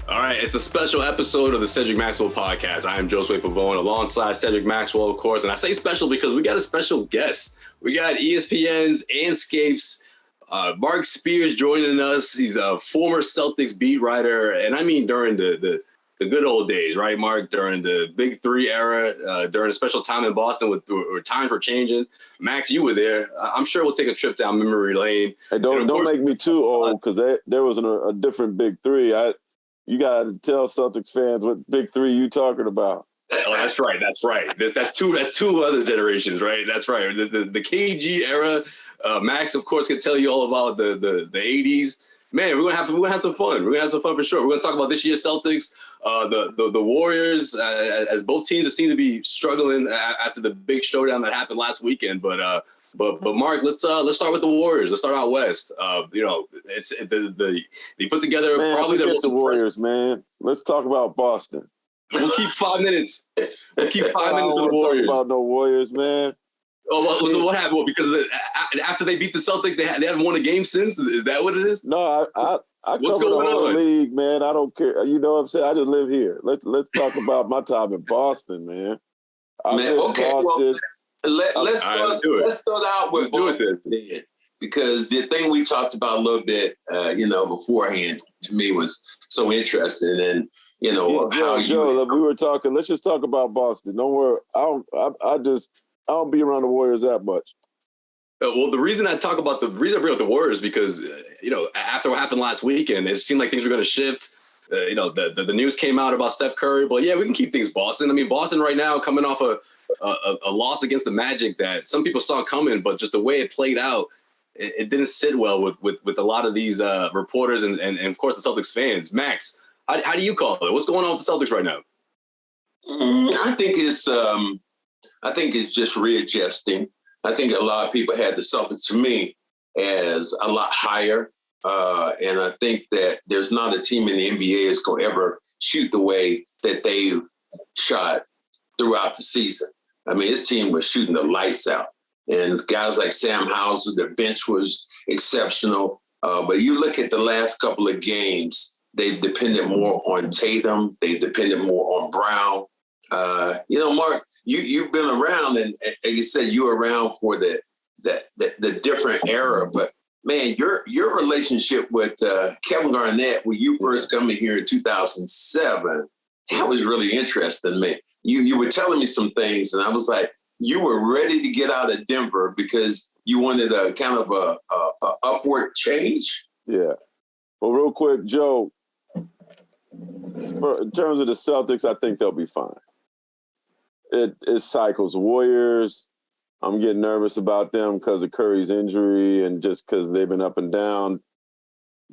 All right, it's a special episode of the Cedric Maxwell Podcast. I am Josue alongside Cedric Maxwell, of course. And I say special because we got a special guest. We got ESPN's Andscape's Marc Spears joining us. He's a former Celtics beat writer. And I mean during the good old days, right, Mark? During the Big Three era, during a special time in Boston with time for changing. Max, you were there. I'm sure we'll take a trip down memory lane. Hey, don't make me too old because there was a different Big Three. You got to tell Celtics fans what Big Three you talking about. Oh, that's right. That's two other generations, right? That's right. The KG era. Max, of course, can tell you all about the 80s. Man, we're gonna have some fun. We're gonna have some fun for sure. We're gonna talk about this year's Celtics, the Warriors, as both teams seem to be struggling after the big showdown that happened last weekend. But Mark, let's start with the Warriors. Let's start out west. It's they put together probably the Warriors, man. Let's talk about Boston. We'll keep 5 minutes. We'll keep 5 minutes with the Warriors. Talk about no Warriors, man. Oh, so what happened? Well, because after they beat the Celtics, they haven't won a game since. Is that what it is? No, I cover the whole league, man. I don't care. You know what I'm saying? I just live here. Let's talk about my time in Boston, man. Okay. Boston. Well, let's start out with Boston then, because the thing we talked about a little bit, beforehand, to me was so interesting, and Joe, we were talking. Let's just talk about Boston. Don't worry. I don't be around the Warriors that much. Well, the reason I bring up the Warriors because after what happened last weekend, it seemed like things were going to shift. The news came out about Steph Curry, but yeah, we can keep things Boston. I mean, Boston right now coming off a loss against the Magic that some people saw coming, but just the way it played out, it didn't sit well with a lot of these reporters and of course the Celtics fans. Max, how do you call it? What's going on with the Celtics right now? I think it's just readjusting. I think a lot of people had the Celtics, to me, as a lot higher. And I think that there's not a team in the NBA that's going to ever shoot the way that they shot throughout the season. I mean, this team was shooting the lights out. And guys like Sam Hauser, their bench was exceptional. But you look at the last couple of games, they depended more on Tatum. They depended more on Brown. Mark, you've been around, and you said you were around for the different era. But man, your relationship with Kevin Garnett when you first coming here in 2007, that was really interesting, man. You were telling me some things, and I was like, you were ready to get out of Denver because you wanted a kind of a upward change. Yeah. Well, real quick, Joe. In terms of the Celtics, I think they'll be fine. It cycles. Warriors, I'm getting nervous about them because of Curry's injury and just because they've been up and down.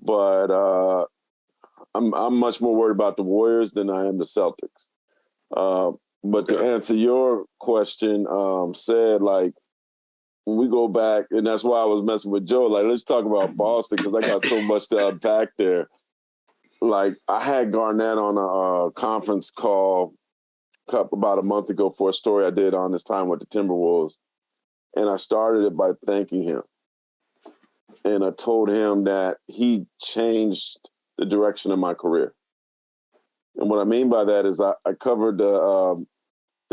But I'm much more worried about the Warriors than I am the Celtics. But to answer your question, when we go back, and that's why I was messing with Joe, let's talk about Boston because I got so much to unpack there. I had Garnett on a conference call about a month ago for a story I did on his time with the Timberwolves. And I started it by thanking him. And I told him that he changed the direction of my career. And what I mean by that is I covered the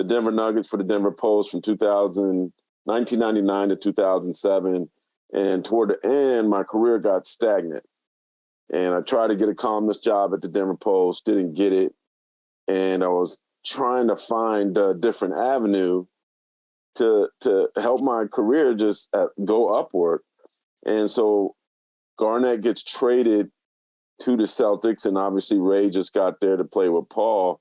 Denver Nuggets for the Denver Post from 1999 to 2007. And toward the end, my career got stagnant. And I tried to get a columnist job at the Denver Post, didn't get it. And I was trying to find a different avenue to help my career just go upward. And so Garnett gets traded to the Celtics, and obviously Ray just got there to play with Paul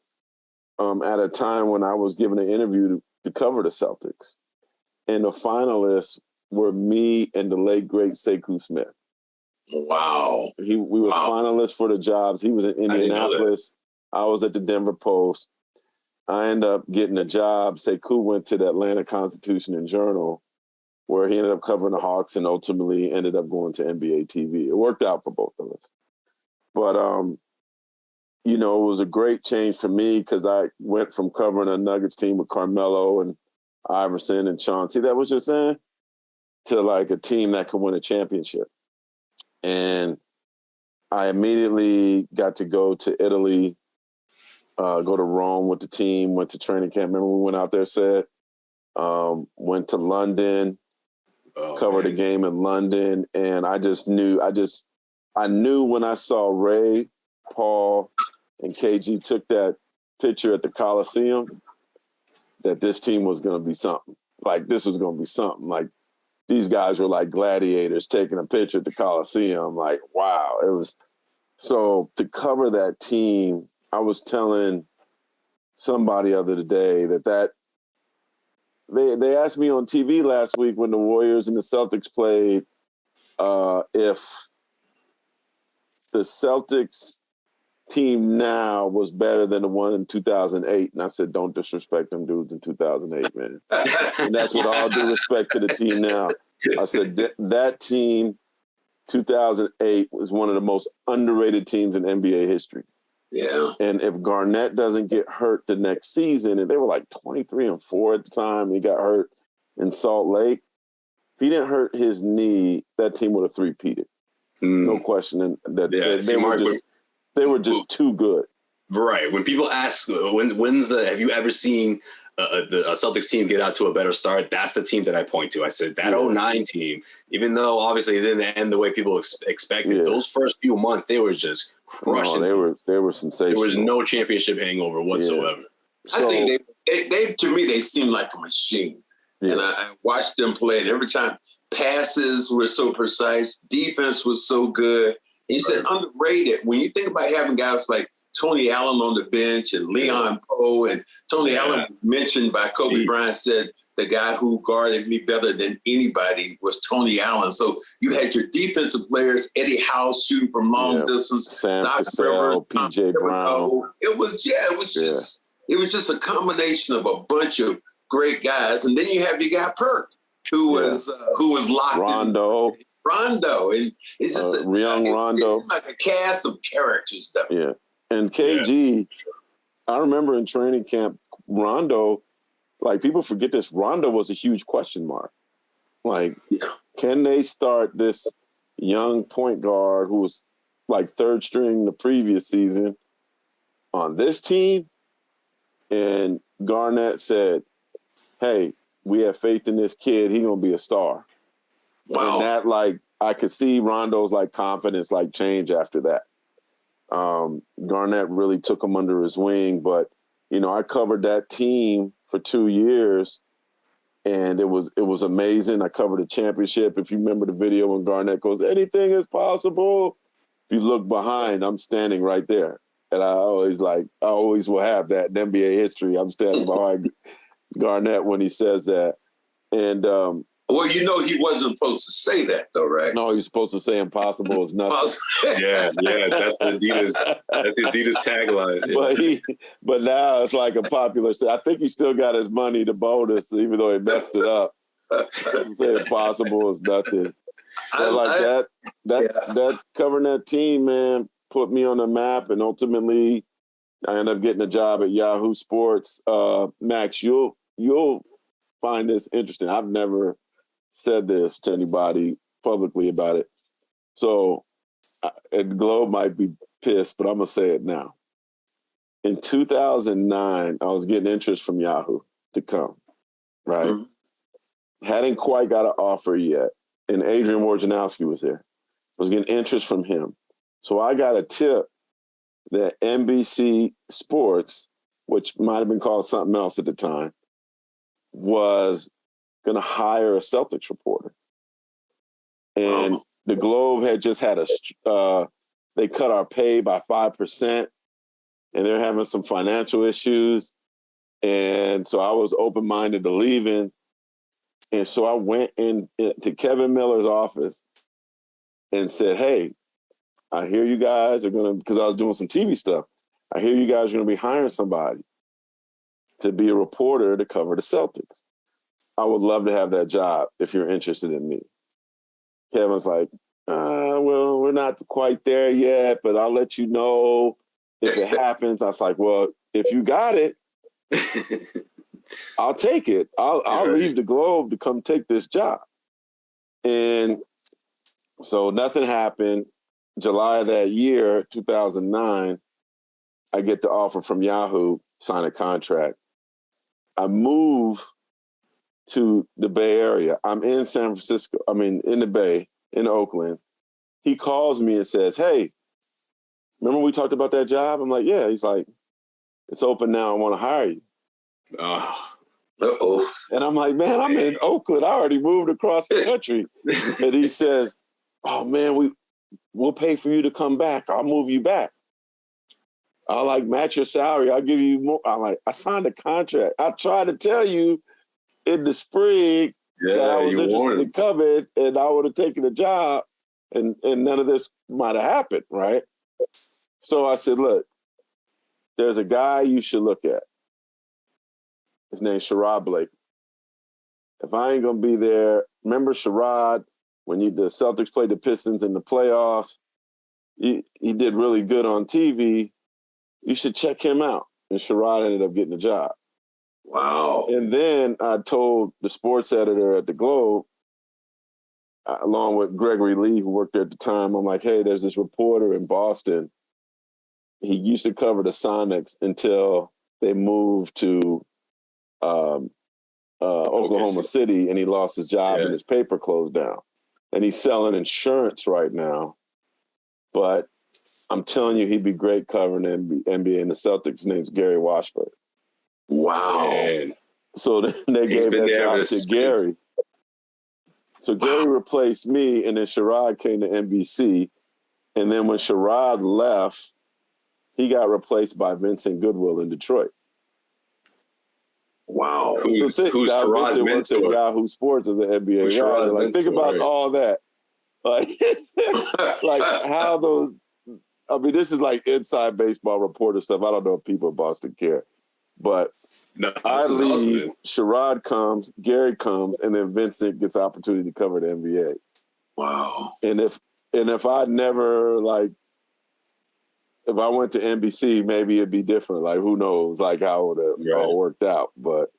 at a time when I was given an interview to cover the Celtics. And the finalists were me and the late, great Sekou Smith. Wow. We were finalists for the jobs. He was in Indianapolis. I was at the Denver Post. I ended up getting a job. Sekou went to the Atlanta Constitution and Journal, where he ended up covering the Hawks and ultimately ended up going to NBA TV. It worked out for both of us. But, it was a great change for me because I went from covering a Nuggets team with Carmelo and Iverson and Chauncey, that was just saying, to a team that could win a championship. And I immediately got to go to Italy, go to Rome with the team, went to training camp. Remember we went out there, said, went to London, covered a game in London. And I knew when I saw Ray, Paul, and KG took that picture at the Coliseum that this team was going to be something. Like, this was going to be something. Like, these guys were like gladiators taking a picture at the Coliseum. Like, wow. It was so to cover that team. I was telling somebody the other day that they asked me on TV last week when the Warriors and the Celtics played if the Celtics team now was better than the one in 2008. And I said, don't disrespect them dudes in 2008, man. And that's with all due respect to the team now. I said, that team, 2008, was one of the most underrated teams in NBA history. Yeah. And if Garnett doesn't get hurt the next season, and they were like 23-4 at the time, and he got hurt in Salt Lake. If he didn't hurt his knee, that team would have three-peated. No question. And they were just too good. Right. When people ask, have you ever seen a Celtics team get out to a better start? That's the team that I point to. I said that 09 team, even though obviously it didn't end the way people expected, those first few months, they were just crushing. They were sensational. There was no championship hangover whatsoever. Yeah. So, I think they to me, they seem like a machine. Yeah. And I watched them play, and every time passes were so precise, defense was so good. And you said underrated. When you think about having guys like Tony Allen on the bench and Leon Poe, and Tony Allen mentioned by Kobe Bryant said the guy who guarded me better than anybody was Tony Allen. So you had your defensive players, Eddie House shooting from long distance, Sam Cassell, PJ Brown. It was just a combination of a bunch of great guys. And then you have your guy Perk, who was locked Rondo. Rondo. And it's just young Rondo. It's like a cast of characters, though. Yeah. And KG, I remember in training camp, Rondo, like people forget this, Rondo was a huge question mark. Like, can they start this young point guard who was like third string the previous season on this team? And Garnett said, hey, we have faith in this kid. He's going to be a star. Wow. And that, like, I could see Rondo's like confidence like change after that. Garnett really took him under his wing, but I covered that team for 2 years, and it was amazing. I covered a championship. If you remember the video when Garnett goes, anything is possible. If you look behind, I'm standing right there, and I always will have that in NBA history. I'm standing behind Garnett when he says that, and well, he wasn't supposed to say that, though, right? No, he was supposed to say impossible is nothing. yeah, that's the Adidas tagline. Yeah. But now it's like a popular. I think he still got his money, the bonus, even though he messed it up. Say impossible is nothing. But that covering that team, man, put me on the map, and ultimately, I ended up getting a job at Yahoo Sports. Max, you'll find this interesting. I've never said this to anybody publicly about it. So and Globe might be pissed, but I'm going to say it now. In 2009, I was getting interest from Yahoo to come, right? Mm-hmm. Hadn't quite got an offer yet. And Adrian Wojnarowski was there. I was getting interest from him. So I got a tip that NBC Sports, which might have been called something else at the time, was going to hire a Celtics reporter. And the Globe had just had they cut our pay by 5%, and they're having some financial issues. And so I was open-minded to leaving. And so I went to Kevin Miller's office and said, hey, I hear you guys are going to, because I was doing some TV stuff, I hear you guys are going to be hiring somebody to be a reporter to cover the Celtics. I would love to have that job if you're interested in me. Kevin's like, well, we're not quite there yet, but I'll let you know if it happens. I was like, well, if you got it, I'll take it. I'll leave the Globe to come take this job. And so nothing happened. July of that year, 2009, I get the offer from Yahoo, sign a contract. I move to the Bay Area. I'm in San Francisco. In the Bay, in Oakland. He calls me and says, hey, remember we talked about that job? I'm like, yeah. He's like, it's open now. I want to hire you. Uh-oh. And I'm like, man, I'm in Oakland. I already moved across the country. And he says, oh, man, we'll pay for you to come back. I'll move you back. I'll match your salary. I'll give you more. I signed a contract. I tried to tell you in the spring that I was interested in coming and I would have taken the job and none of this might have happened, right? So I said, look, there's a guy you should look at. His name's Sherrod Blake. If I ain't going to be there, remember Sherrod when the Celtics played the Pistons in the playoffs? He did really good on TV. You should check him out. And Sherrod ended up getting the job. Wow. And then I told the sports editor at the Globe, along with Gregory Lee, who worked there at the time, I'm like, hey, there's this reporter in Boston. He used to cover the Sonics until they moved to Oklahoma City, and he lost his job and his paper closed down. And he's selling insurance right now. But I'm telling you, he'd be great covering the NBA and the Celtics. His name's Gary Washburn. Wow. Man. So they gave that job to Gary. So Gary replaced me, and then Sherrod came to NBC. And then when Sherrod left, he got replaced by Vincent Goodwill in Detroit. Wow. Who's Sherrod's Vincent works at Yahoo Sports as an NBA writer. Think about all that. How those... this is inside baseball reporter stuff. I don't know if people in Boston care. But I leave, awesome, Sherrod comes, Gary comes, and then Vincent gets opportunity to cover the NBA. Wow. And if I never, if I went to NBC, maybe it'd be different. Who knows, how it would have all worked out. But,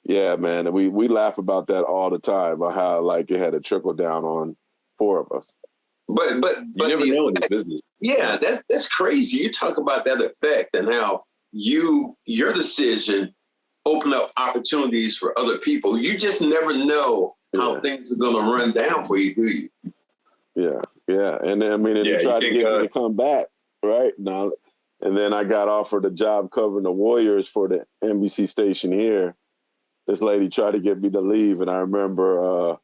yeah, man, we laugh about that all the time, about how, it had a trickle down on four of us. But you never know in this business. Yeah, that's crazy. You talk about that effect and how your decision opened up opportunities for other people. You just never know how things are going to run down for you, do you? Yeah. And then, they tried to get me to come back, right? Now, and then I got offered a job covering the Warriors for the NBC station here. This lady tried to get me to leave, and I remember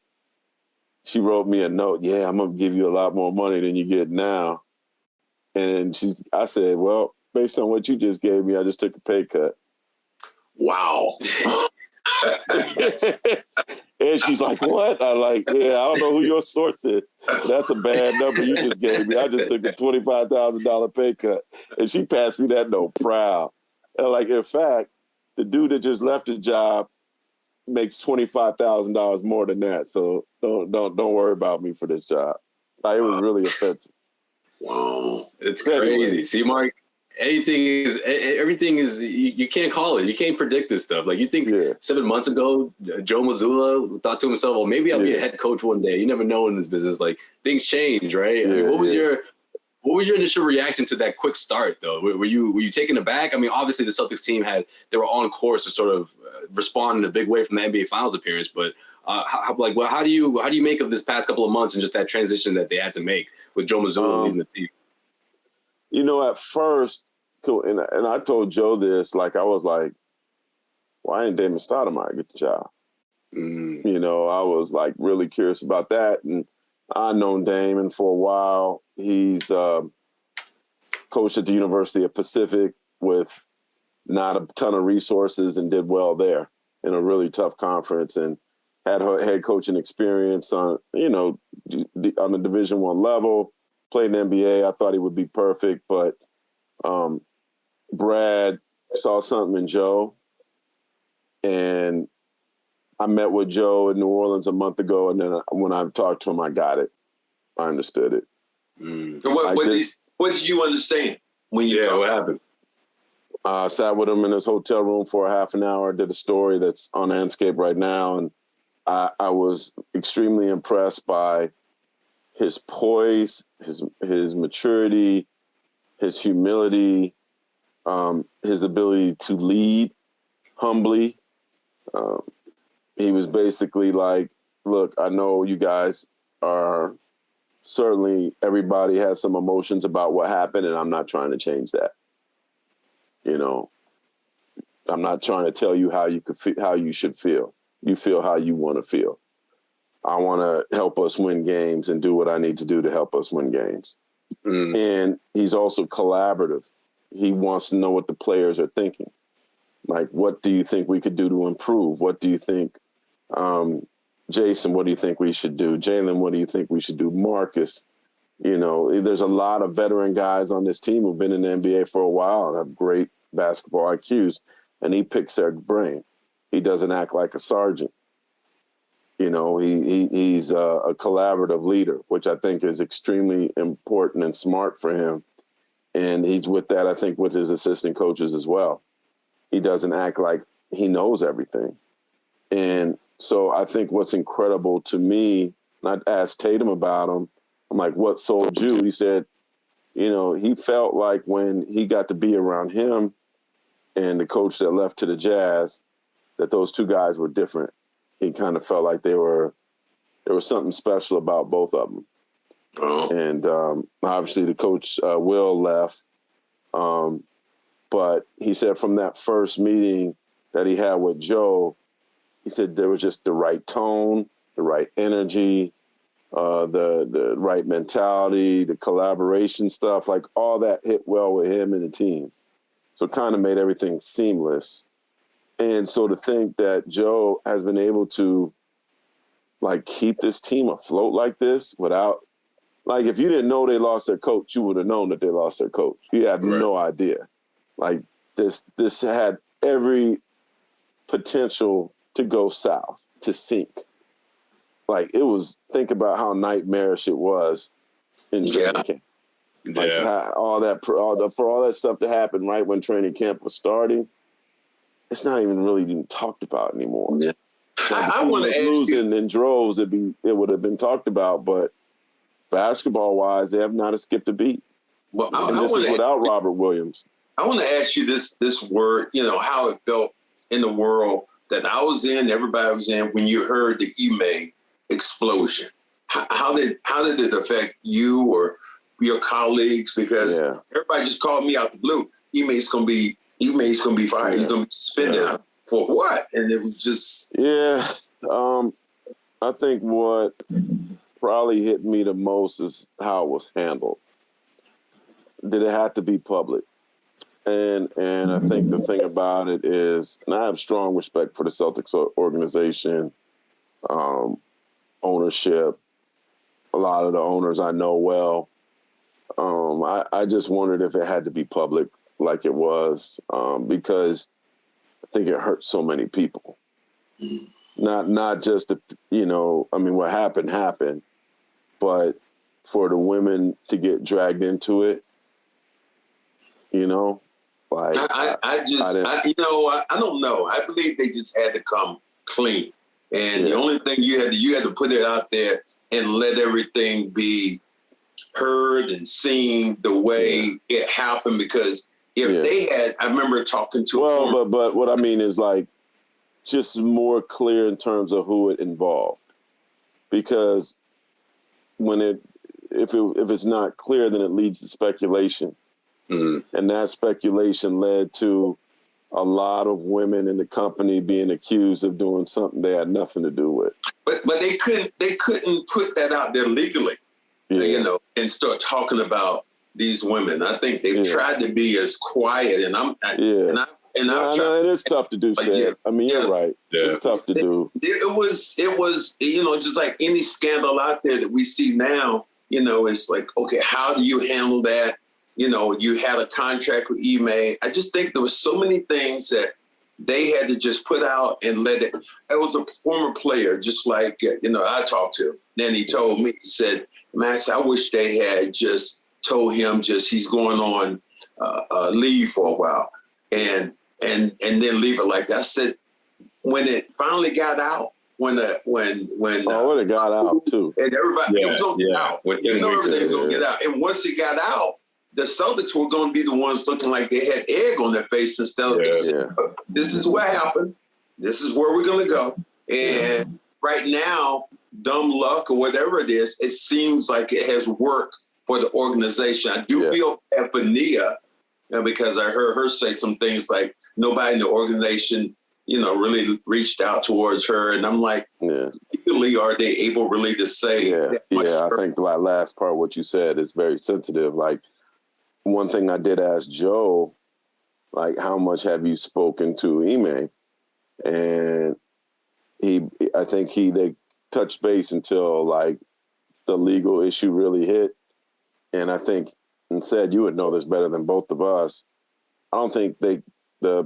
she wrote me a note. Yeah, I'm going to give you a lot more money than you get now. And I said, well, based on what you just gave me, I just took a pay cut. Wow. And she's like, what? I don't know who your source is. That's a bad number you just gave me. I just took a $25,000 pay cut. And she passed me that note proud. And in fact, the dude that just left the job makes $25,000 more than that. So don't worry about me for this job. It was really offensive. Wow. It's crazy. See, Mark, everything is, you can't call it. You can't predict this stuff. You think 7 months ago, Joe Mazzulla thought to himself, well, maybe I'll be a head coach one day. You never know in this business. Things change, right? What was your initial reaction to that quick start, though? Were you taken aback? Obviously the Celtics team they were on course to sort of respond in a big way from the NBA Finals appearance, but how do you make of this past couple of months and just that transition that they had to make with Joe Mazzulla leading the team? At first, and I told Joe this, I was like, why didn't Damon Stoudemire get the job? I was really curious about that. And I've known Damon for a while. He's coached at the University of Pacific with not a ton of resources and did well there in a really tough conference and had head coaching experience on the Division I level. Played in the NBA. I thought he would be perfect, but Brad saw something in Joe, and I met with Joe in New Orleans a month ago, and then when I talked to him, I got it. I understood it. What did you understand when you what happened? I sat with him in his hotel room for a half an hour, did a story that's on Andscape right now, and I was extremely impressed by his poise, his maturity, his humility, his ability to lead humbly. He was basically like, look, I know you guys are certainly, everybody has some emotions about what happened, and I'm not trying to change that. You know, I'm not trying to tell you how you should feel. You feel how you want to feel. I want to help us win games and do what I need to do to help us win games. And he's also collaborative. He wants to know what the players are thinking. Like, what do you think we could do to improve? What do you think, Jason, what do you think we should do? Jalen, what do you think we should do? Marcus, you know, there's a lot of veteran guys on this team who've been in the NBA for a while and have great basketball IQs, and he picks their brain. He doesn't act like a sergeant. You know, he's a collaborative leader, which I think is extremely important and smart for him. And he's with that, I think, with his assistant coaches as well. He doesn't act like he knows everything. And so I think what's incredible to me, and I asked Tatum about him, I'm like, what sold you? He said, you know, he felt like when he got to be around him and the coach that left to the Jazz, that those two guys were different. He kind of felt like there was something special about both of them. Oh. And obviously the coach, Will, left. But he said from that first meeting that he had with Joe, he said there was just the right tone, the right energy, the right mentality, the collaboration stuff, like all that hit well with him and the team. So it kind of made everything seamless. And so to think that Joe has been able to, like, keep this team afloat like this without, like, if you didn't know they lost their coach, you would have known that they lost their coach. You had no idea. Like, this had every potential to go south, to sink. Like, it was, think about how nightmarish it was in training camp. Like, for all that stuff to happen right when training camp was starting, it's not even really being talked about anymore. Yeah. I want to losing in droves, it would have been talked about, but basketball wise, they have not skipped a beat. Well, this is without Robert Williams. I want to ask you this word, you know, how it felt in the world that I was in, everybody was in, when you heard the Ime explosion. How did it affect you or your colleagues? Because everybody just called me out the blue. Ime's gonna be fired. He's gonna be suspended for what? And it was just I think what probably hit me the most is how it was handled. Did it have to be public? And I think the thing about it is, and I have strong respect for the Celtics organization, ownership, a lot of the owners I know well. I just wondered if it had to be public like it was, because I think it hurt so many people. Not just what happened, but for the women to get dragged into it, you know, like I don't know. I believe they just had to come clean, and the only thing you had to put it out there and let everything be heard and seen the way it happened. Because if they had, I remember talking to but what I mean is, like, just more clear in terms of who it involved, because if it's not clear, then it leads to speculation. Mm-hmm. And that speculation led to a lot of women in the company being accused of doing something they had nothing to do with. But they couldn't put that out there legally, you know, and start talking about these women. I think they've tried to be as quiet, and it's tough to do, Shed. I mean, you're right. Yeah. It's tough to do. It was, you know, just like any scandal out there that we see now, you know, it's like, okay, how do you handle that? You know, you had a contract with Ime. I just think there was so many things that they had to just put out and let it. I was a former player, just like, you know, I talked to him. Then he told me, he said, Max, I wish they had just told him he's going on leave for a while and then leave it like that. I said, when it finally got out, when it got out too. And everybody, it was going to get out. You know everything was going to get out. And once it got out, the Celtics were going to be the ones looking like they had egg on their face instead of this is what happened. This is where we're going to go. And right now, dumb luck or whatever it is, it seems like it has worked for the organization. I do feel bad for Nia, because I heard her say some things like nobody in the organization, really reached out towards her. And I'm like, really, are they able really to say? I think the last part, what you said is very sensitive. Like, one thing I did ask Joe, like, how much have you spoken to Ime? And I think they touched base until like the legal issue really hit. And I think, and said, you would know this better than both of us, I don't think the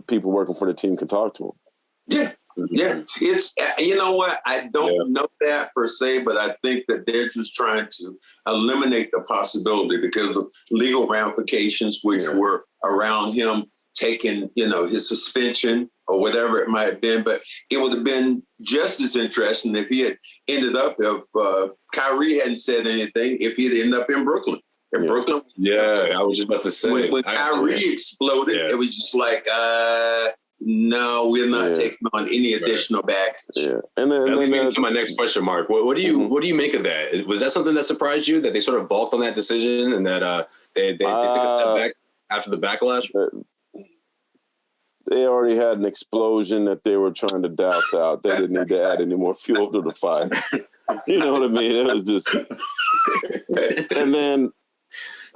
people working for the team can talk to him. Yeah. It's, you know what? I don't know that per se, but I think that they're just trying to eliminate the possibility because of legal ramifications, which were around him taking, his suspension or whatever it might have been. But it would have been just as interesting if he had ended up, if Kyrie hadn't said anything, if he had ended up in Brooklyn. Brooklyn. Yeah, I was just about to say. When Kyrie exploded, it was just like, no, we're not taking on any additional back. Yeah, and then that leads me to my next question, Mark. What do you make of that? Was that something that surprised you, that they sort of balked on that decision and that they took a step back after the backlash? They already had an explosion that they were trying to douse out. They didn't need to add any more fuel to the fire. You know what I mean? It was just, and then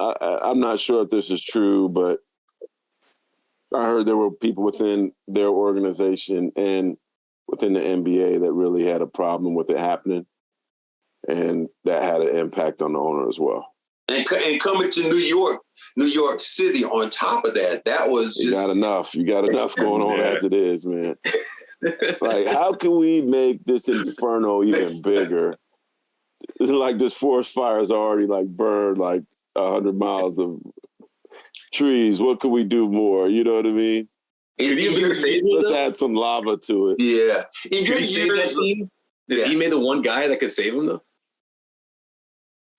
I'm not sure if this is true, but I heard there were people within their organization and within the NBA that really had a problem with it happening, and that had an impact on the owner as well. And coming to New York City on top of that, that was just... You got enough going on as it is, man. Like, how can we make this inferno even bigger? It's like this forest fire has already like burned like 100 miles of trees. What can we do more? You know what I mean? Let's add some lava to it. Yeah. Could he save that team? Is Ime the one guy that could save him, though?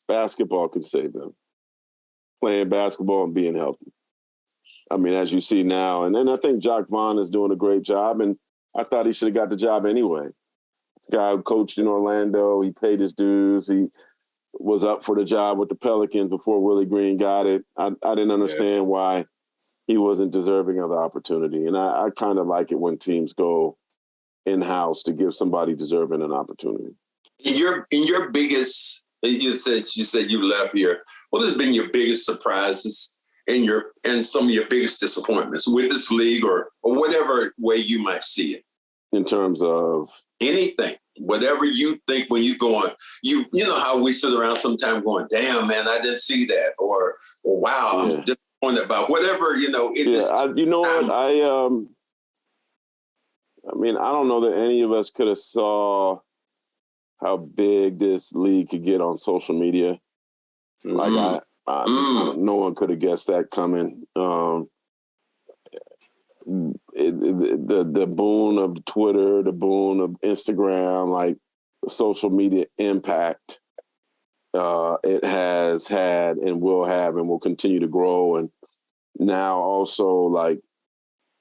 Basketball can save them. Playing basketball and being healthy. I mean, as you see now, and then I think Jacques Vaughn is doing a great job, and I thought he should have got the job anyway. Guy who coached in Orlando, he paid his dues. He was up for the job with the Pelicans before Willie Green got it. I didn't understand why he wasn't deserving of the opportunity. And I kind of like it when teams go in-house to give somebody deserving an opportunity. In your biggest, you said you left here. What has been your biggest surprises and some of your biggest disappointments with this league or whatever way you might see it? In terms of? Anything, whatever you think when you go on, you know how we sit around sometimes going, damn, man, I didn't see that. Or wow, I'm disappointed about whatever, you know what? I mean, I don't know that any of us could have saw how big this league could get on social media. Like no one could have guessed that coming. The boon of Twitter, the boon of Instagram, like the social media impact it has had and will have and will continue to grow. And now also like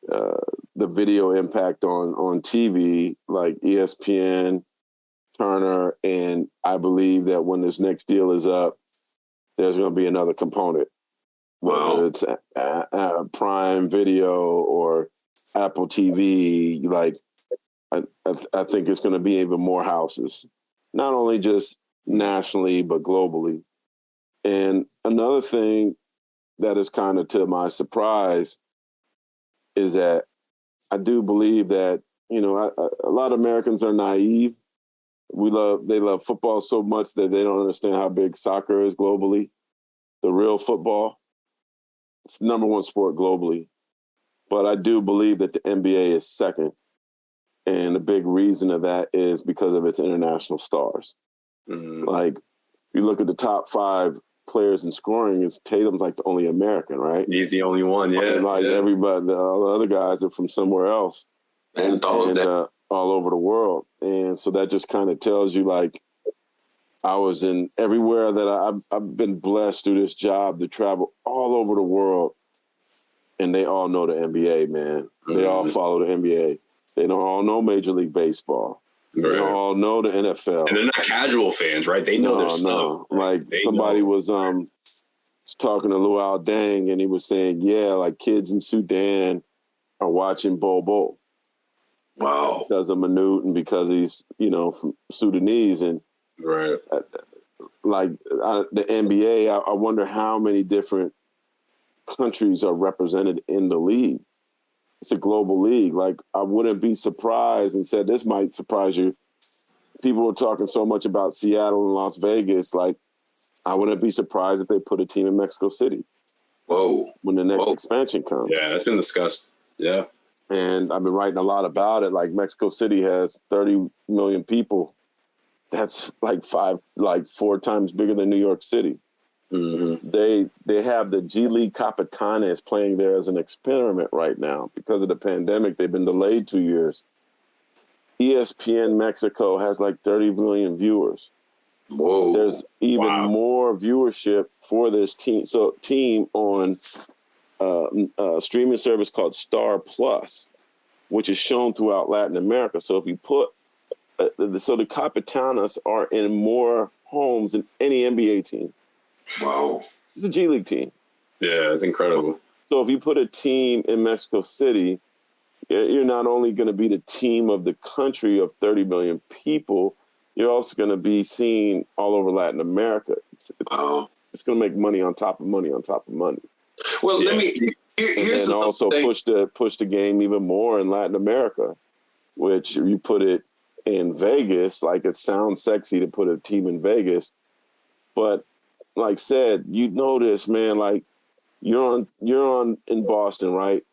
the video impact on TV, like ESPN, Turner, and I believe that when this next deal is up, there's going to be another component. Whether it's Prime Video or Apple TV, like I think it's going to be even more houses, not only just nationally but globally. And another thing that is kind of to my surprise is that I do believe that a lot of Americans are naive. They love football so much that they don't understand how big soccer is globally. The real football. It's the number one sport globally. But I do believe that the NBA is second. And a big reason of that is because of its international stars. Mm-hmm. Like, you look at the top 5 players in scoring, Tatum's like the only American, right? He's the only one, yeah. And everybody, all the other guys are from somewhere else. And all over the world. And so that just kind of tells you, like, I was in everywhere that I've been blessed through this job to travel all over the world. And they all know the NBA, man. They all follow the NBA. They don't all know Major League Baseball. Right. They all know the NFL. And they're not casual fans, right? They know their stuff. Like somebody was talking to Luau Dang, and he was saying, yeah, like kids in Sudan are watching Bol Bol. Wow. Because of Manute and because he's, from Sudanese. And right. The NBA, I wonder how many different countries are represented in the league. It's a global league. Like, I wouldn't be surprised, and said this might surprise you. People were talking so much about Seattle and Las Vegas. Like, I wouldn't be surprised if they put a team in Mexico City. Whoa. When the next expansion comes. Yeah, that's been discussed. Yeah. And I've been writing a lot about it. Like, Mexico City has 30 million people. That's like 4 times bigger than New York City. Mm-hmm. They have the G League Capitanes playing there as an experiment right now. Because of the pandemic, they've been delayed 2 years. ESPN Mexico has like 30 million viewers. Whoa. There's even more viewership for this team. So team on a streaming service called Star Plus, which is shown throughout Latin America. So if you put so the Capitanas are in more homes than any NBA team. Wow. It's a G League team. Yeah, it's incredible. So if you put a team in Mexico City, you're not only going to be the team of the country of 30 million people, you're also going to be seen all over Latin America. It's going to make money on top of money on top of money. Well, let me here's and also push the game even more in Latin America, which you put it in Vegas. Like, it sounds sexy to put a team in Vegas, but like said, this, man. Like, you're on in Boston, right?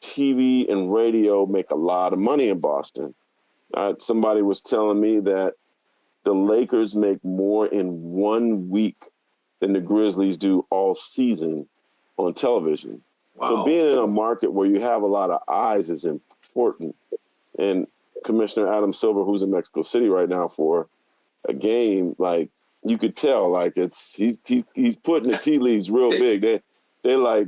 TV and radio make a lot of money in Boston. Somebody was telling me that the Lakers make more in 1 week than the Grizzlies do all season on television. Wow. So being in a market where you have a lot of eyes is important. And Commissioner Adam Silver, who's in Mexico City right now for a game, like, you could tell, like, he's putting the tea leaves real big. They're like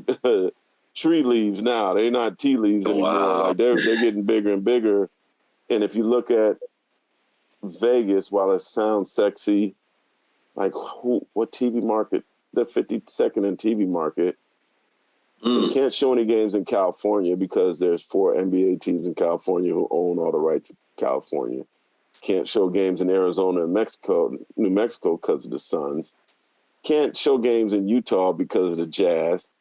tree leaves now. They're not tea leaves anymore. Wow. Like, they're getting bigger and bigger. And if you look at Vegas, while it sounds sexy, like, what TV market? They're 52nd in TV market. You can't show any games in California because there's 4 NBA teams in California who own all the rights to California. Can't show games in Arizona and New Mexico because of the Suns. Can't show games in Utah because of the Jazz.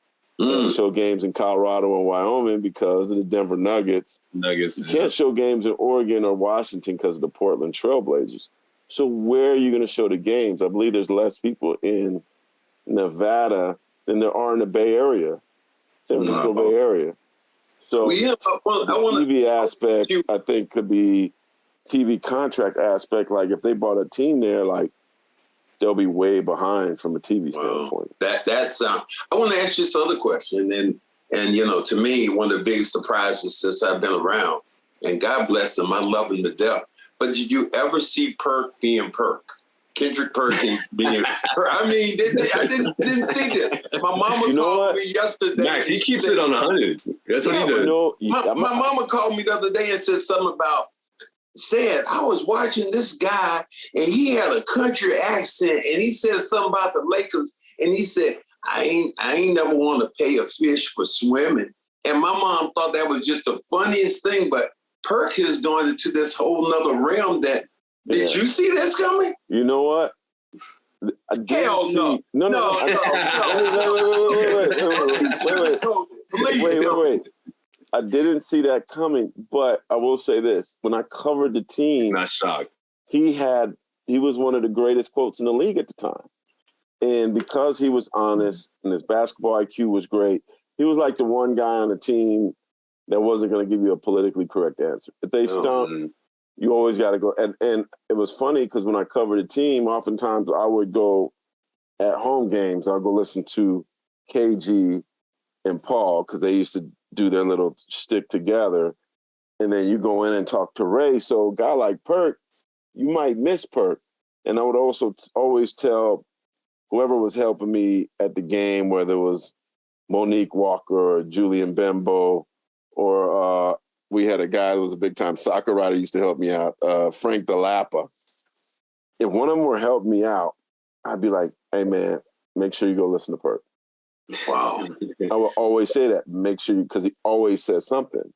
Can't show games in Colorado and Wyoming because of the Denver Nuggets. You can't show games in Oregon or Washington because of the Portland Trailblazers. So where are you going to show the games? I believe there's less people in Nevada than there are in the Bay Area, San Francisco Bay Area. So the TV aspect, I think, could be TV contract aspect. Like, if they bought a team there, like, they'll be way behind from a TV standpoint. That's I want to ask you this other question, and to me, one of the biggest surprises since I've been around, and God bless him, I love him to death. But did you ever see Perk being Perk? Kendrick Perkins being Perk? I mean, I didn't see this. My mama called me yesterday. Max, he keeps it on 100. That's what he does. My mama called me the other day and said something about, I was watching this guy and he had a country accent and he said something about the Lakers and he said, I ain't never want to pay a fish for swimming. And my mom thought that was just the funniest thing, but Perk is going into this whole nother realm that, did you see this coming? You know what? Hell no. Wait. I didn't see that coming, but I will say this. When I covered the team, not shocked. He was one of the greatest quotes in the league at the time. And because he was honest and his basketball IQ was great, he was like the one guy on the team that wasn't going to give you a politically correct answer. If they stump, you always got to go. And it was funny because when I covered the team, oftentimes I would go at home games. I'll go listen to KG and Paul because they used to do their little stick together. and then you go in and talk to Ray. So a guy like Perk, you might miss Perk. And I would also always tell whoever was helping me at the game, whether it was Monique Walker or Julian Bembo, or we had a guy who was a big-time soccer writer used to help me out, Frank DeLappa. If one of them were helping me out, I'd be like, hey, man, make sure you go listen to Perk. Wow. I would always say that. Make sure because he always said something.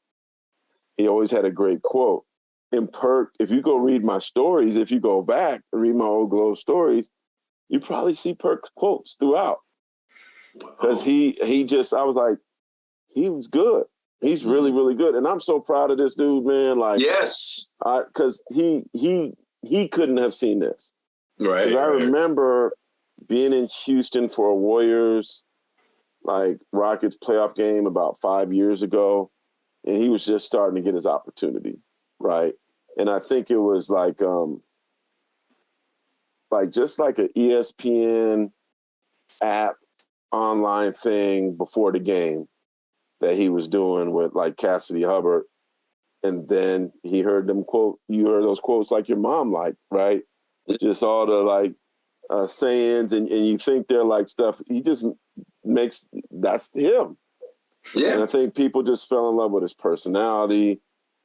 He always had a great quote. And Perk, if you go read my stories, if you go back and read my old Globe stories, you probably see Perk's quotes throughout. Because he just, I was like, he was good. He's really, really good. And I'm so proud of this dude, man. Like, yes. Because he couldn't have seen this. Right. Because I remember being in Houston for a Warriors, like, Rockets playoff game about 5 years ago. And he was just starting to get his opportunity. Right. And I think it was like just like an ESPN app online thing before the game that he was doing with like Cassidy Hubbard. And then he heard you heard those quotes like your mom liked, right? Just all the like sayings and you think they're like stuff. He just that's him. Yeah. And I think people just fell in love with his personality,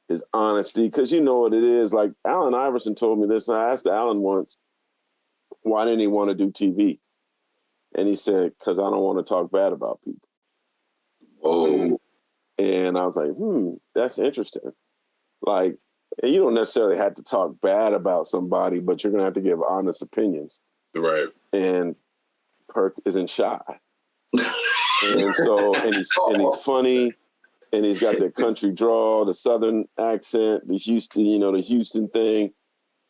his honesty, because you know what it is. Like Allen Iverson told me this, and I asked Allen once, why didn't he want to do TV? And he said, because I don't want to talk bad about people. Oh. And I was like, that's interesting. Like, and you don't necessarily have to talk bad about somebody, but you're going to have to give honest opinions. Right. And Perk isn't shy. And so, and he's funny. And he's got the country drawl, the Southern accent, the Houston thing.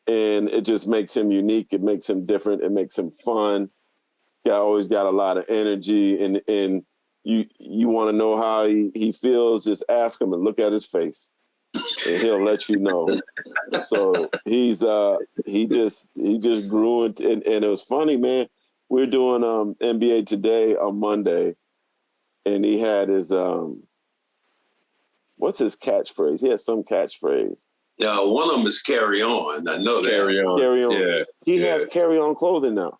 And it just makes him unique. It makes him different. It makes him fun. He always got a lot of energy. And you want to know how he feels, just ask him and look at his face. And he'll let you know. So he just grew and it was funny, man. We're doing NBA Today on Monday. And he had his what's his catchphrase? He has some catchphrase. Yeah, one of them is carry on. I know that. Carry on. Yeah. He has carry on clothing now.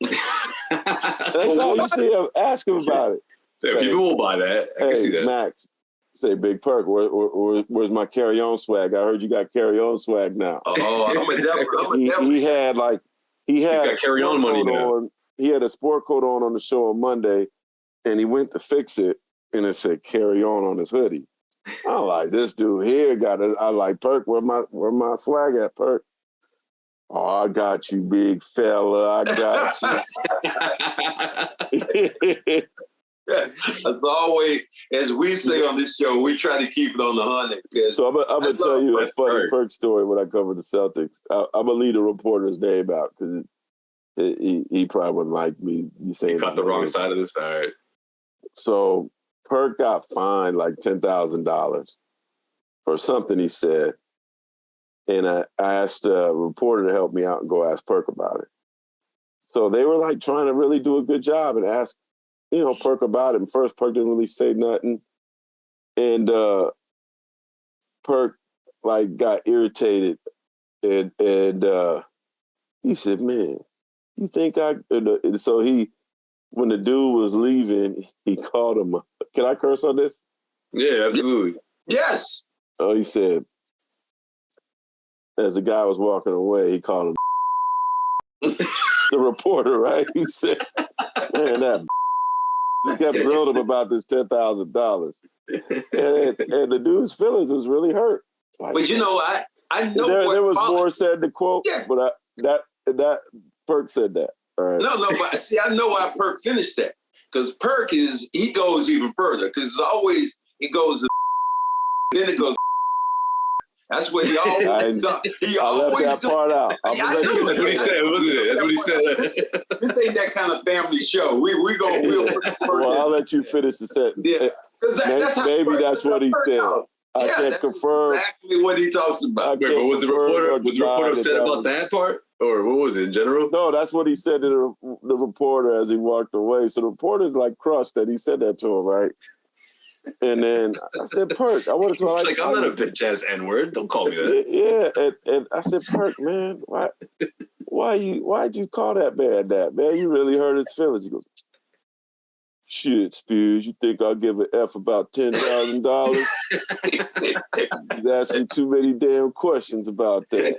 Next time you see him, ask him about it. Yeah, people will buy that. I can see that. Max, say Big Perk, where's my carry on swag? I heard you got carry on swag now. Oh, he had carry on money now. He had a sport coat on the show on Monday, and he went to fix it, and it said carry on his hoodie. I'm like, this dude here I like, Perk, where my swag at, Perk? Oh, I got you, big fella. I got you. As always, as we say on this show, we try to keep it on the 100. So I'm going to tell you a funny Perk story when I cover the Celtics. I'm going to leave the reporter's name out because he probably wouldn't like me. You saying cut the wrong side of this. All right. So Perk got fined like $10,000 for something he said. And I asked a reporter to help me out and go ask Perk about it. So they were like trying to really do a good job and ask, Perk about it. And first, Perk didn't really say nothing. And Perk like got irritated. And he said, man, you think and so when the dude was leaving, he called him. Can I curse on this? Yeah, absolutely. Yes. Oh, he said, as the guy was walking away, he called him the reporter, right? He said, man, he kept grilling him about this $10,000. And the dude's feelings was really hurt. Like, but I know there was more said in the quote, but that Perk said that. All right. No, but see, I know why Perk finished that. Because Perk he goes even further. Because always, it goes, then it goes. That's what he always does. I left that part out. That's what he said, wasn't it? That's what he said. This ain't that kind of family show. We'll I'll let you finish the sentence. Yeah. Maybe that's what he said. I can't confirm. Exactly what he talks about. Wait, but what the reporter said about that part? Or what was it in general? No, that's what he said to the reporter as he walked away. So the reporter's like crushed that he said that to him, right? And then I said, Perk, I wanted to He's like, I'm not a bitch ass N-word. Don't call me that. Yeah, and I said, Perk, man, why'd you call that man that? Man, you really hurt his feelings. He goes, shit, Spears, you think I'll give an F about $10,000? He's asking too many damn questions about that.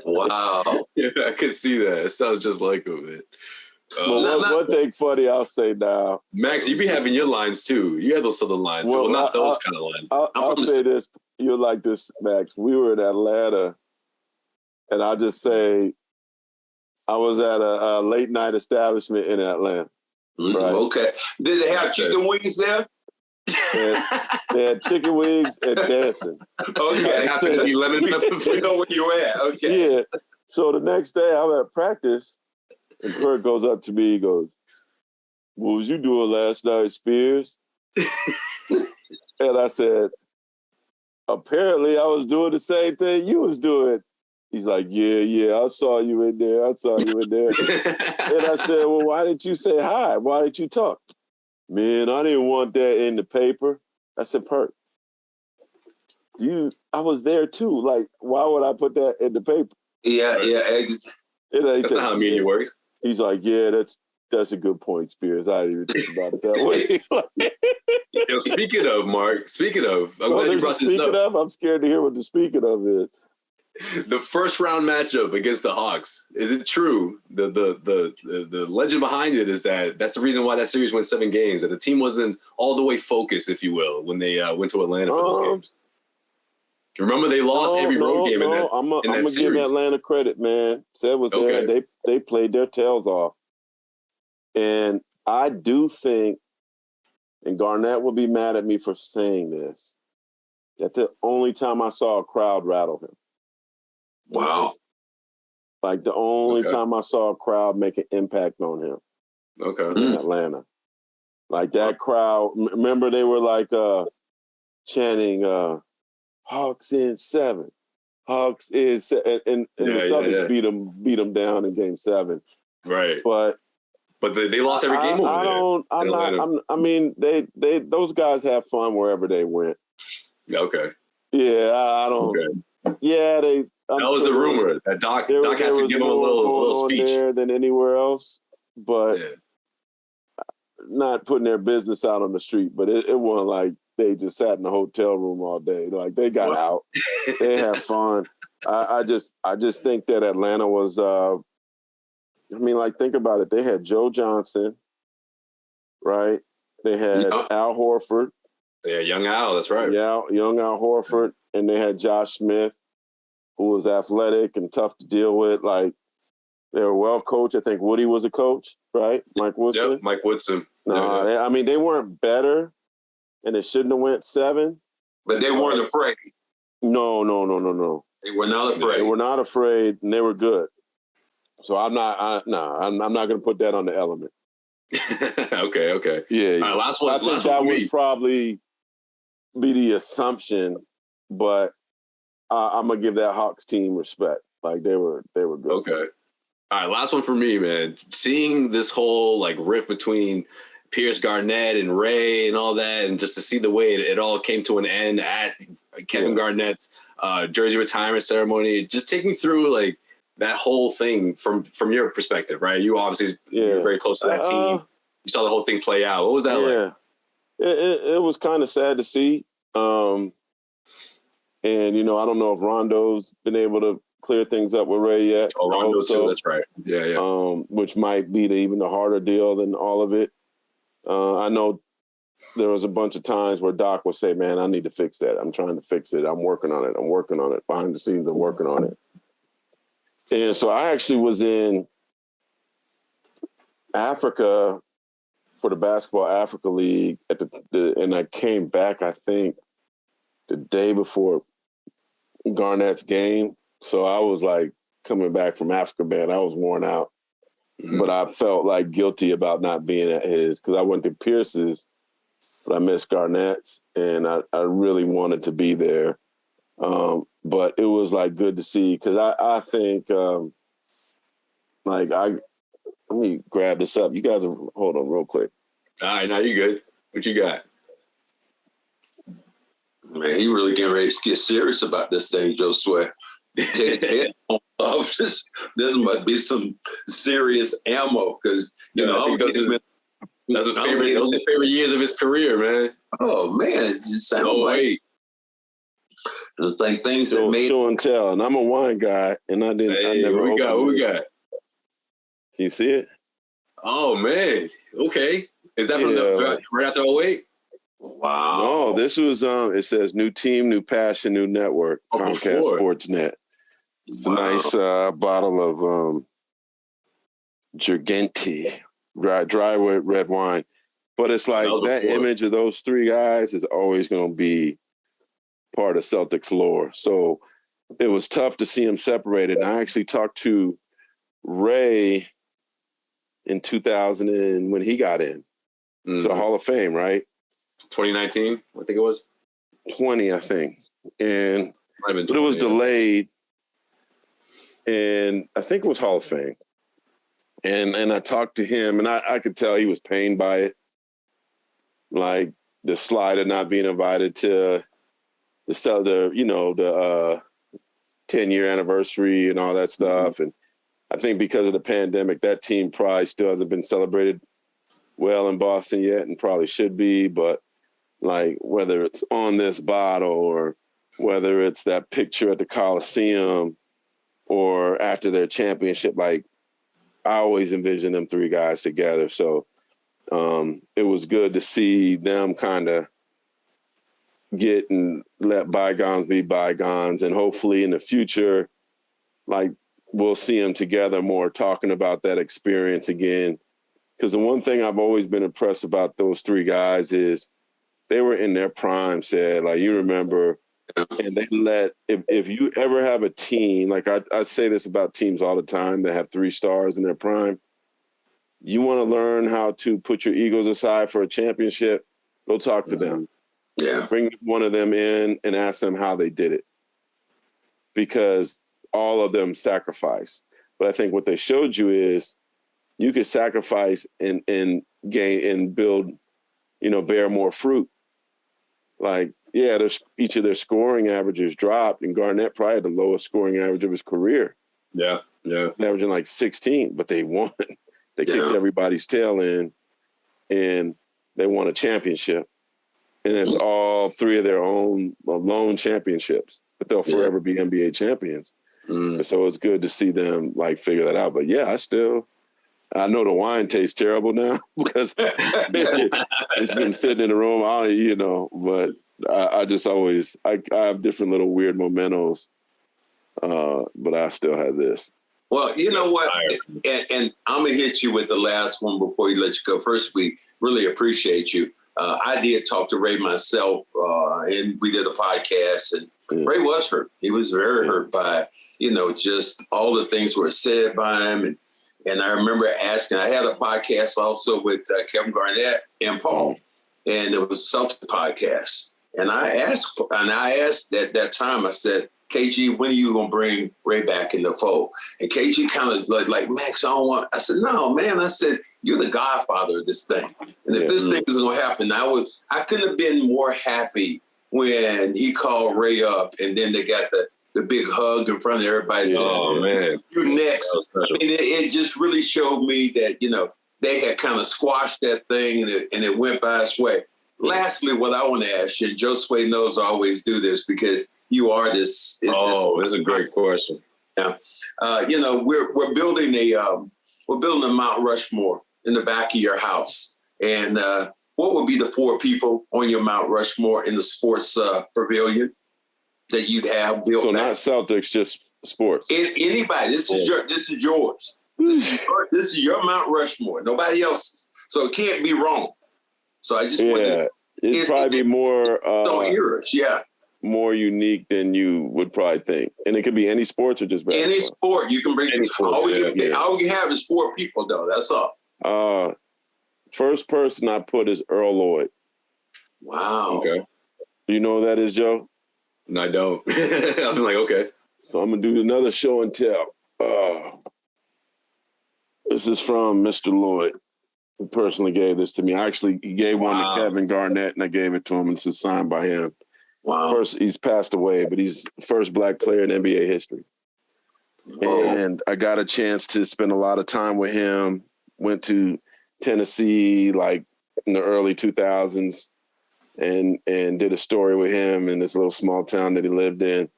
Wow. Yeah, I can see that. It sounds just like him, man. One thing funny I'll say now. Max, you be having your lines too. You have those southern lines. Well, not those kind of lines. I'll say this. You'll like this, Max. We were in Atlanta, and I'll just say I was at a late night establishment in Atlanta. Right? Okay. Did they have chicken wings there? They had chicken wings and dancing. Okay. We know where you're at. Okay. Yeah. So the next day I'm at practice, and Perk goes up to me. He goes, "What was you doing last night, Spears?" And I said, "Apparently I was doing the same thing you was doing." He's like, yeah, I saw you in there. And I said, well, why didn't you say hi? Why didn't you talk? Man, I didn't want that in the paper. I said, Perk, I was there too. Like, why would I put that in the paper? Yeah. That's not how media works. He's like, yeah, that's a good point, Spears. I didn't even think about it that way. Yo, speaking of, Mark, I'm glad you brought this up. I'm scared to hear what the speaking of is. The first round matchup against the Hawks. Is it true? The legend behind it is that's the reason why that series went 7 games. That the team wasn't all the way focused, if you will, when they went to Atlanta for those games. Remember, they lost every road game in that. I'm gonna give Atlanta credit, man. Seth was there. They played their tails off, and I do think, and Garnett will be mad at me for saying this, that the only time I saw a crowd rattle him. Wow. Like the only time I saw a crowd make an impact on him. Okay. In Atlanta. Like that crowd, remember they were like chanting Hawks in 7. Hawks in 7. And the Celtics beat them down in game 7. Right. But they lost every game over there. They those guys have fun wherever they went. Okay. Yeah, I don't. Okay. Yeah, they. That was the rumor that Doc had to give him a little speech there than anywhere else, but not putting their business out on the street. But it wasn't like they just sat in the hotel room all day. Like they got out, they had fun. I just think that Atlanta was. Think about it. They had Joe Johnson, right? They had Al Horford. Yeah, young Al. That's right. Yeah, young Al Horford, and they had Josh Smith, who was athletic and tough to deal with. Like, they were well coached. I think Woody was a coach, right? Mike Woodson? Yep, Mike Woodson. No, they weren't better, and it shouldn't have went 7. But they weren't afraid. No. They were not afraid. They were not afraid, and they were good. So I'm not going to put that on the element. Okay. Yeah. All right, last one. I think that would probably be the assumption, but I'm gonna give that Hawks team respect. Like they were good. Okay. All right, last one for me, man. Seeing this whole rift between Pierce Garnett and Ray and all that, and just to see the way it all came to an end at Kevin Garnett's jersey retirement ceremony. Just take me through that whole thing from your perspective, right? You obviously you're very close to that team. You saw the whole thing play out. What was that like? It was kind of sad to see. And, I don't know if Rondo's been able to clear things up with Ray yet. Oh, Rondo too, that's right. Yeah. Which might be even the harder deal than all of it. I know there was a bunch of times where Doc would say, man, I need to fix that. I'm trying to fix it. I'm working on it. Behind the scenes, I'm working on it. And so I actually was in Africa for the Basketball Africa League and I came back, I think, the day before Garnett's game. So I was coming back from Africa, man. I was worn out, but I felt guilty about not being at his because I went to Pierce's, but I missed Garnett's, and I really wanted to be there. But it was good to see because I think let me grab this up. You guys hold on real quick. All right, now you good. What you got? Man, he really getting ready to get serious about this thing, Josue. Take his head off. This must be some serious ammo because, those are the favorite years of his career, man. Oh, man, it just sounds like things that made show and tell. And I'm a wine guy, and I never. What we got? Can you see it? Oh man, okay. Is that from the right after 08? Wow. No, this was it says new team, new passion, new network. Comcast Sportsnet. It's a nice bottle of Gigante dry red wine. But it's like that image of those three guys is always going to be part of Celtics lore. So it was tough to see him separated. And I actually talked to Ray in 2000 and when he got in to the Hall of Fame, right? 2019, I think it was. 20, I think. And but it was delayed. And I think it was Hall of Fame. And I talked to him, and I could tell he was pained by it. Like the slide of not being invited to the 10-year anniversary and all that stuff. And I think because of the pandemic, that team probably still hasn't been celebrated well in Boston yet and probably should be. But like whether it's on this bottle or whether it's that picture at the Coliseum or after their championship, like I always envision them three guys together. So it was good to see them kind of get and let bygones be bygones. And hopefully in the future, like we'll see them together more, talking about that experience again. Because the one thing I've always been impressed about those three guys is they were in their prime, said, like, you remember, and they if you ever have a team, like I say this about teams all the time that have 3 stars in their prime, you want to learn how to put your egos aside for a championship, go talk to them. Yeah. Bring one of them in and ask them how they did it. Because all of them sacrifice. But I think what they showed you is you could sacrifice and gain and build, bear more fruit. Like, yeah, each of their scoring averages dropped, and Garnett probably had the lowest scoring average of his career. Yeah. Averaging like 16, but they won. They kicked everybody's tail in, and they won a championship. And it's all 3 of their own lone championships, but they'll forever be NBA champions. And so it's good to see them like figure that out. But yeah, I know the wine tastes terrible now because it's been sitting in the room. But I just always I have different little weird mementos, but I still have this. Well, you know what? And I'm going to hit you with the last one before you let you go. First, we really appreciate you. I did talk to Ray myself, and we did a podcast, and Ray was hurt. He was very hurt by, just all the things were said by him. And I remember asking, I had a podcast also with Kevin Garnett and Paul, and it was a Celtic podcast. And I asked at that time, I said, KG, when are you going to bring Ray back in the fold? And KG kind of like, Max, I don't want. I said, no, man. I said, you're the godfather of this thing. And if this thing is going to happen, I couldn't have been more happy when he called Ray up and then they got the big hug in front of everybody. Oh, man. You're next. I mean, it just really showed me that, they had kind of squashed that thing and it went by its way. Lastly, what I want to ask you, and Josue knows I always do this because you are this. This is a great question. Yeah. We're building a Mount Rushmore in the back of your house. And what would be the 4 people on your Mount Rushmore in the sports pavilion that you'd have built? So back? not Celtics, just sports. Anybody. This is yours. This is your Mount Rushmore. Nobody else's. So it can't be wrong. So I just want it'd probably be more eras, more unique than you would probably think. And it could be any sports or just basketball. Any sport you can bring. Any sports, all we can have is 4 people though. That's all. First person I put is Earl Lloyd. Wow. Okay. Do you know who that is, Joe? No, I don't. I'm like, okay. So I'm gonna do another show and tell. This is from Mr. Lloyd. personally gave this to me. He gave one to Kevin Garnett, and I gave it to him. It's signed by him. Wow. First, he's passed away, but he's the first Black player in NBA history. And I got a chance to spend a lot of time with him. Went to Tennessee like in the early 2000s and did a story with him in this little small town that he lived in.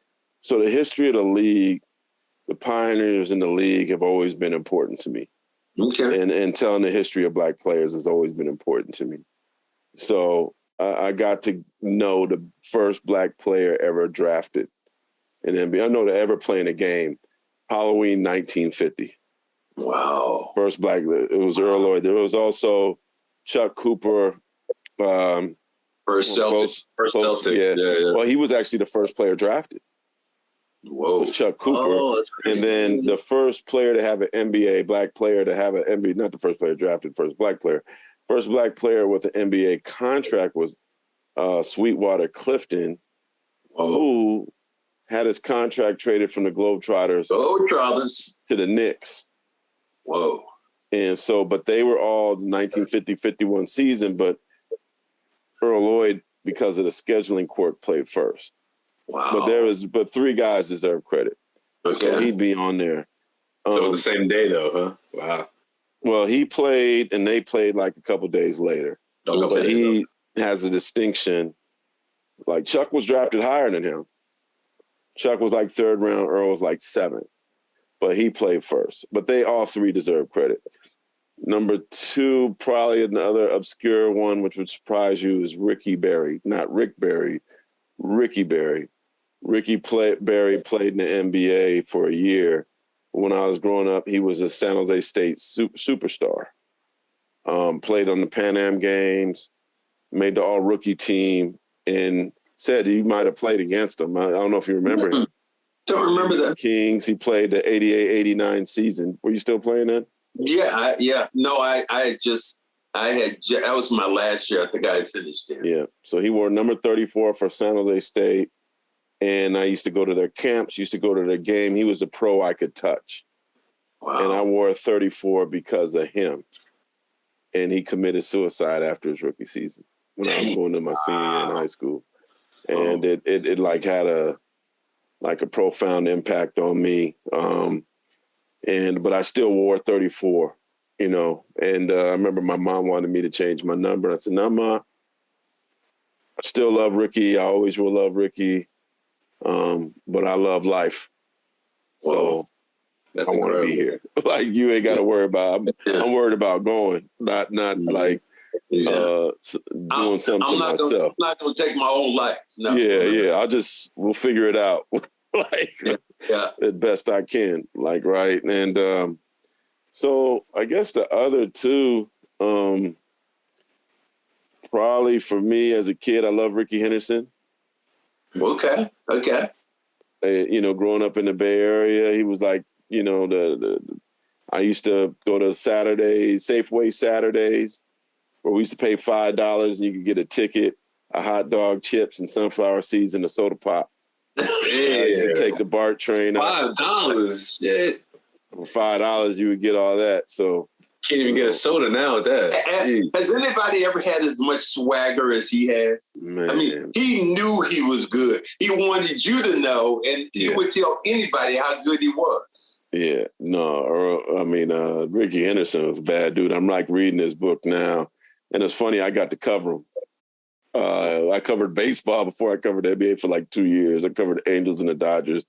So the history of the league, the pioneers in the league have always been important to me. Okay. And telling the history of Black players has always been important to me. So I got to know the first Black player ever drafted in NBA. I know to ever play in a game. Halloween 1950. Wow. First Black. It was Earl Lloyd. There was also Chuck Cooper. First Celtics. Yeah. Well, he was actually the first player drafted. Whoa. Was Chuck Cooper. And then the first player to have an NBA, Black player to have an NBA, not the first player drafted, first Black player. First Black player with an NBA contract was Sweetwater Clifton, who had his contract traded from the Globetrotters to the Knicks. Whoa. And so, but they were all 1950-51 season, but Earl Lloyd, because of the scheduling quirk, played first. Wow. But three guys deserve credit. Okay. So he'd be on there. So it was the same day though, huh? Wow. Well, he played and they played like a couple days later. But he has a distinction. Like Chuck was drafted higher than him. Chuck was like third round, Earl was like seventh. But he played first. But they all three deserve credit. Number two, probably another obscure one, which would surprise you, is Ricky Berry. Not Rick Berry, Ricky Berry. Ricky Berry played in the NBA for a year. When I was growing up, he was a San Jose State superstar. Played on the Pan Am Games, made the all-rookie team, and said he might have played against him. I don't know if you remember him. Don't remember that. Kings, he played the 88-89 season. Were you still playing that? Yeah. No, that was my last year. I think I had finished there. Yeah. So he wore number 34 for San Jose State. And I used to go to their camps, used to go to their game. He was a pro I could touch. Wow. And I wore 34 because of him. And he committed suicide after his rookie season when I was going to my senior year in high school. And it like had a profound impact on me. But I still wore 34, you know. And I remember my mom wanted me to change my number. I said, no, Ma, I still love Ricky. I always will love Ricky. But I love life. So I want to be here. Like, you ain't got to worry about, I'm worried about going, not like doing something to myself. I'm not going to take my own life. No. Yeah. We'll figure it out. As best I can. Like, right. And so I guess the other two, probably for me as a kid, I love Ricky Henderson. Okay. Growing up in the Bay Area, he was like, I used to go to Safeway Saturdays, where we used to pay $5 and you could get a ticket, a hot dog, chips, and sunflower seeds and a soda pop. I used to take the BART train up. $5, shit. For $5, you would get all that. So can't even get a soda now with that. Has anybody ever had as much swagger as he has? Man. I mean, he knew he was good. He wanted you to know, and he would tell anybody how good he was. Yeah, no, Ricky Henderson was a bad dude. I'm like reading his book now, and it's funny, I got to cover him. I covered baseball before I covered the NBA for like 2 years. I covered the Angels and the Dodgers,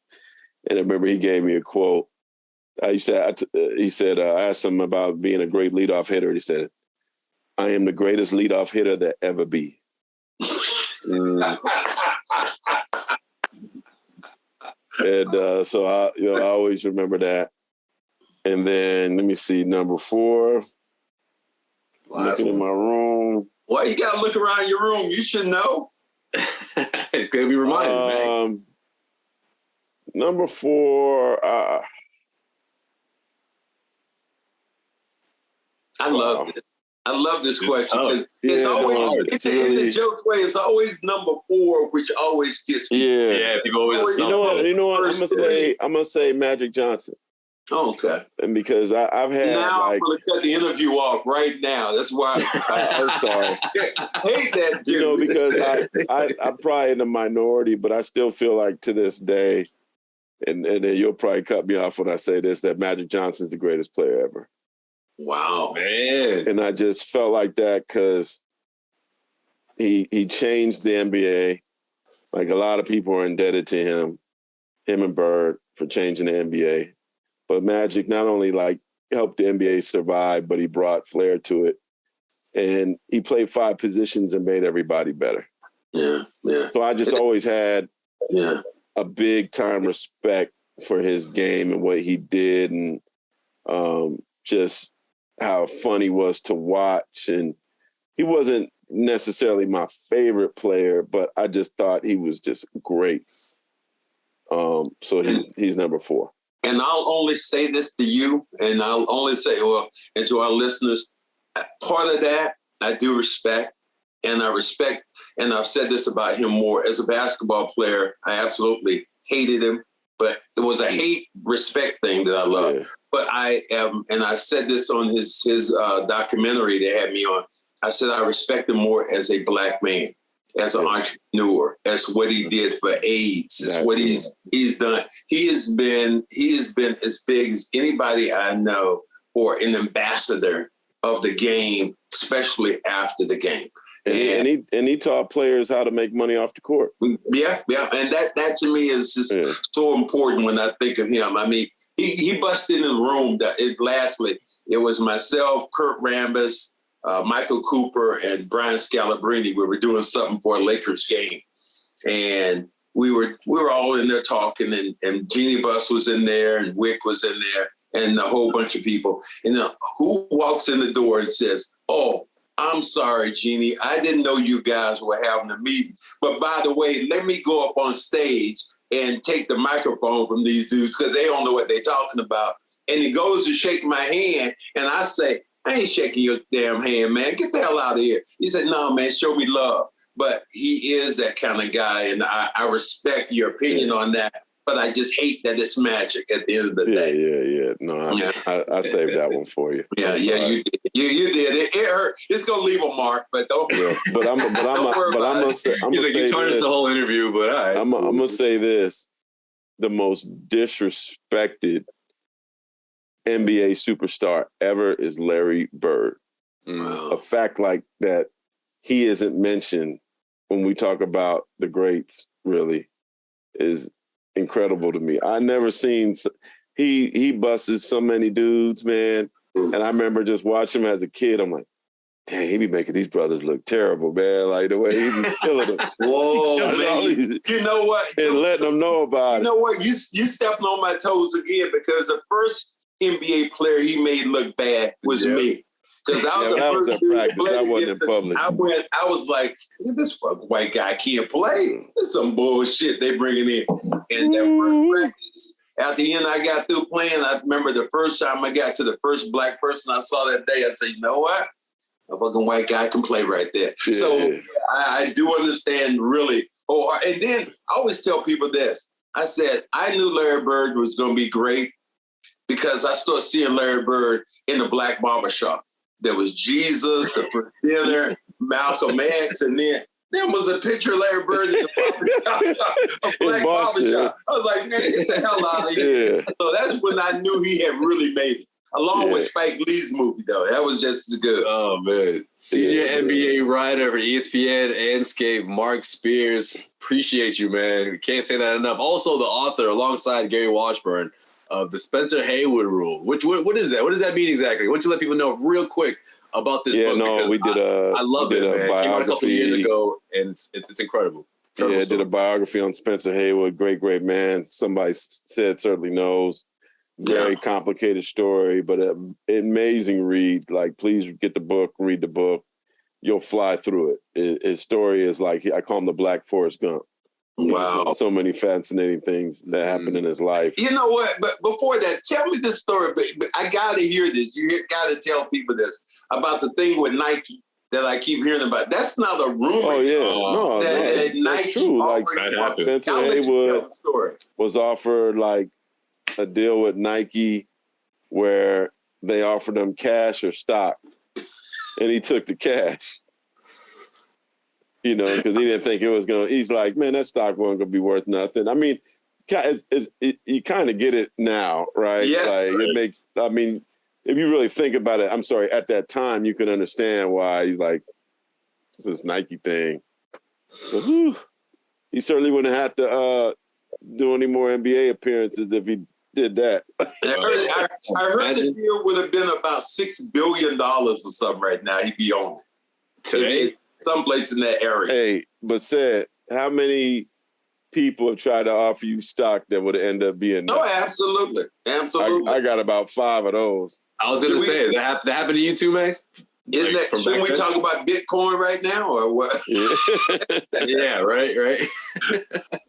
and I remember he gave me a quote. I asked him about being a great leadoff hitter. He said, "I am the greatest leadoff hitter that ever be." And so I always remember that. And then let me see, number 4. Looking in my room. Why you gotta look around your room? You should know. It's gonna be reminded, man. Number 4. I love this question because it's always in the joke way. It's always number 4, which always gets me. Yeah. People always. You know what? I'm gonna say Magic Johnson. Oh, okay. And because I've had now like, I'm going to cut the interview off right now. That's why I'm sorry. I hate that, you know, Jimmy. because I'm probably in the minority, but I still feel like to this day, and you'll probably cut me off when I say this, that Magic Johnson's the greatest player ever. Wow, man. And I just felt like that because he changed the NBA. Like a lot of people are indebted to him and Bird for changing the NBA. But Magic not only like helped the NBA survive, but he brought flair to it. And he played 5 positions and made everybody better. Yeah. So I just always had Yeah. a big time respect for his game and what he did, and just how fun he was to watch. And he wasn't necessarily my favorite player, but I just thought he was just great. So he's number 4. And I'll only say this to you, and I'll only say, and to our listeners, part of that I do respect, and I respect, and I've said this about him more. As a basketball player, I absolutely hated him, but it was a hate-respect thing that I love. Yeah. But I am, and I said this on his documentary they had me on, I said I respect him more as a black man, as an entrepreneur, as what he did for AIDS, as what he's done. He has been as big as anybody I know, or an ambassador of the game, especially after the game. And he taught players how to make money off the court. Yeah. And that to me is just so important when I think of him. I mean, he busted in the room. Lastly, it was myself, Kurt Rambis, Michael Cooper, and Brian Scalabrine. We were doing something for a Lakers game. And we were all in there talking, and Jeannie Buss was in there, and Wick was in there, and a whole bunch of people. And who walks in the door and says, "Oh, I'm sorry, Jeannie, I didn't know you guys were having a meeting. But by the way, let me go up on stage and take the microphone from these dudes because they don't know what they're talking about." And he goes to shake my hand, and I say, "I ain't shaking your damn hand, man. Get the hell out of here." He said, "No, man, show me love." But he is that kind of guy, and I respect your opinion on that. But I just hate that it's Magic at the end of the day. Yeah. No, I saved that one for you. Yeah, you did. You did. It hurt. It's gonna leave a mark, but don't. Yeah, but I'm gonna say you tarnished the whole interview, but all right. I'm gonna say this: the most disrespected NBA superstar ever is Larry Bird. Wow. A fact like that, he isn't mentioned when we talk about the greats. Really, is incredible to me. I never seen he busts so many dudes, man. And I remember just watching him as a kid. I'm like, dang, he be making these brothers look terrible, man. Like the way he be killing them. Whoa, man. You know what? And letting them know about it. You know what? You stepping on my toes again, because the first NBA player he made look bad was me. Because I was the first practice. I wasn't in public. I was like, this white guy can't play. That's some bullshit they bringing in. And that first practice, at the end I got through playing, I remember the first time I got to the first black person I saw that day, I said, you know what? A fucking white guy can play right there. Yeah. So I do understand really. And then I always tell people this. I said, I knew Larry Bird was going to be great because I started seeing Larry Bird in the black barbershop. There was Jesus, the dinner, Malcolm X, and then there was a picture of Larry Bird in the barbershop, a black barbershop. I was like, man, get the hell out of here. Yeah. So that's when I knew he had really made it. Along with Spike Lee's movie, though. That was just as good. Oh, man. Senior NBA writer for ESPN and Andscape, Marc Spears. Appreciate you, man. Can't say that enough. Also, the author, alongside Gary Washburn, of the Spencer Haywood rule. What is that? What does that mean exactly? Why don't you let people know real quick about this book? No, we did I love it, man. It came out a couple of years ago, and it's incredible. I did a biography on Spencer Haywood. Great man. Somebody said certainly knows. Very complicated story, but an amazing read. Like, please get the book, read the book. You'll fly through it. His story is like, I call him the Black Forrest Gump. Wow. So many fascinating things that happened in his life. You know what? But before that, tell me this story. But I got to hear this. You got to tell people this about the thing with Nike that I keep hearing about. That's not a rumor. Oh, yeah. That Nike true. Like, Spencer Haywood was offered like a deal with Nike where they offered him cash or stock, and he took the cash. You know, because he didn't think it was going to, he's like, man, that stock wasn't going to be worth nothing. I mean, you kind of get it now, right? Yes. Like, it makes, I mean, if you really think about it, I'm sorry, at that time, you can understand why he's like, this Nike thing. But, he certainly wouldn't have to do any more NBA appearances if he did that. I heard the deal would have been about $6 billion or something right now. He'd be on it. Today? Someplace in that area. Hey, but said, how many people have tried to offer you stock that would end up being? No, absolutely. Absolutely. I got about 5 of those. I was going to say, that happened to you too, Max? Shouldn't we talk about Bitcoin right now or what? Yeah, yeah, right.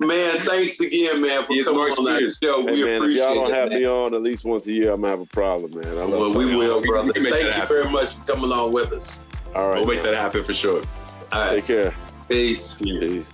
Man, thanks again, man, for coming on that show. Hey, we man, appreciate it. if y'all don't have me on at least once a year, I'm going to have a problem, man. Well, we will, brother. Thank you very much for coming on with us. All right. We'll make that happen for sure. All right. Take care. Peace. Peace.